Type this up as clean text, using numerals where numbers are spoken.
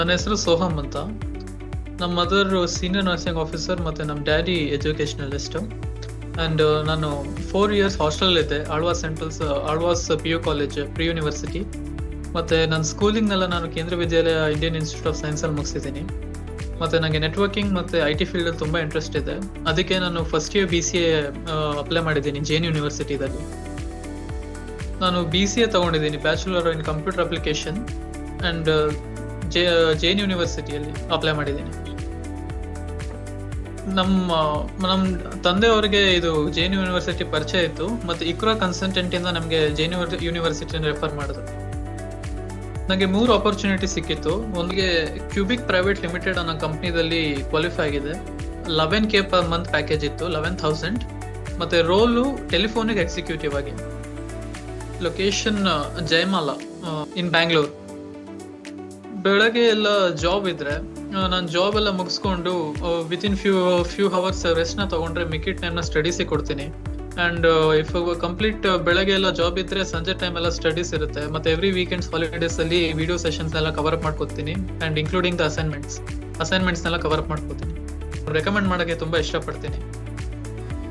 ನನ್ನ ಹೆಸರು ಸೋಹಮ್ ಅಂತ. ನಮ್ಮ ಮದರ್ ಸೀನಿಯರ್ ನರ್ಸಿಂಗ್ ಆಫೀಸರ್ ಮತ್ತು ನಮ್ಮ ಡ್ಯಾಡಿ ಎಜುಕೇಷನಲಿಸ್ಟ್. ಆ್ಯಂಡ್ ನಾನು 4 years ಹಾಸ್ಟೆಲ್ ಇದ್ದೆ, Alva's PU college, pre university. ಮತ್ತು ನನ್ನ ಸ್ಕೂಲಿಂಗ್ನೆಲ್ಲ ನಾನು Kendriya Vidyalaya Indian institute of ಸೈನ್ಸಲ್ಲಿ ಮುಗಿಸಿದ್ದೀನಿ. ಮತ್ತು ನನಗೆ ನೆಟ್ವರ್ಕಿಂಗ್ ಮತ್ತು IT ಫೀಲ್ಡಲ್ಲಿ ತುಂಬ ಇಂಟ್ರೆಸ್ಟ್ ಇದೆ. ಅದಕ್ಕೆ ನಾನು ಫಸ್ಟ್ ಇಯರ್ BCA ಅಪ್ಲೈ ಮಾಡಿದ್ದೀನಿ ಜೈನ್ ಯೂನಿವರ್ಸಿಟಿದಲ್ಲಿ. ನಾನು BCA ತೊಗೊಂಡಿದ್ದೀನಿ, bachelor in computer application, and Jain ಯೂನಿವರ್ಸಿಟಿಯಲ್ಲಿ ಅಪ್ಲೈ ಮಾಡಿದ್ದೀನಿ. ನಮ್ಮ ತಂದೆಯವರಿಗೆ ಇದು ಜೈನ್ ಯೂನಿವರ್ಸಿಟಿ ಪರಿಚಯ ಇತ್ತು, ಮತ್ತು ಇಕ್ರಾ ಕನ್ಸಲ್ಟೆಂಟ್ ಇಂದ ನಮಗೆ ಜೈನ್ ಯೂನಿವರ್ಸಿಟಿನ ರೆಫರ್ ಮಾಡಿದ್ರು. ನನಗೆ 3 ಆಪರ್ಚುನಿಟಿ ಸಿಕ್ಕಿತ್ತು. ಒಂದಿಗೆ ಕ್ಯೂಬಿಕ್ ಪ್ರೈವೇಟ್ ಲಿಮಿಟೆಡ್ ಅನ್ನೋ ಕಂಪ್ನಿದಲ್ಲಿ ಕ್ವಾಲಿಫೈ ಆಗಿದೆ. 11K per month ಪ್ಯಾಕೇಜ್ ಇತ್ತು, 11,000. ಮತ್ತು ರೋಲು ಟೆಲಿಫೋನಿಕ್ ಎಕ್ಸಿಕ್ಯೂಟಿವ್ ಆಗಿ. ಲೊಕೇಶನ್ ಜಯಮಾಲ ಇನ್ ಬ್ಯಾಂಗ್ಳೂರ್. ಬೆಳಗ್ಗೆ ಎಲ್ಲ ಜಾಬ್ ಇದ್ರೆ ನಾನು ಜಾಬ್ ಎಲ್ಲ ಮುಗಿಸ್ಕೊಂಡು ವಿತಿನ್ ಫ್ಯೂ ಅವರ್ಸ್ ರೆಸ್ಟ್ನ ತೊಗೊಂಡ್ರೆ ಮಿಕ್ಕಿದ ಟೈಮ್ನ ಸ್ಟಡೀಸಿಗೆ ಕೊಡ್ತೀನಿ. ಆ್ಯಂಡ್ ಇಫ್ ಕಂಪ್ಲೀಟ್ ಬೆಳಗ್ಗೆ ಎಲ್ಲ ಜಾಬ್ ಇದ್ದರೆ ಸಂಜೆ ಟೈಮ್ ಎಲ್ಲ ಸ್ಟಡೀಸ್ ಇರುತ್ತೆ. ಮತ್ತು ಎವ್ರಿ ವೀಕೆಂಡ್ಸ್ ಹಾಲಿಡೇಸಲ್ಲಿ ವಿಡಿಯೋ ಸೆಷನ್ಸ್ನೆಲ್ಲ ಕವರ್ ಅಪ್ ಮಾಡ್ಕೊತೀನಿ. ಆ್ಯಂಡ್ ಇನ್ಕ್ಲೂಡಿಂಗ್ ದ ಅಸೈನ್ಮೆಂಟ್ಸ್ನೆಲ್ಲ ಕವರ್ ಅಪ್ ಮಾಡ್ಕೊತೀನಿ. ರೆಕಮೆಂಡ್ ಮಾಡೋಕ್ಕೆ ತುಂಬ ಇಷ್ಟಪಡ್ತೀನಿ.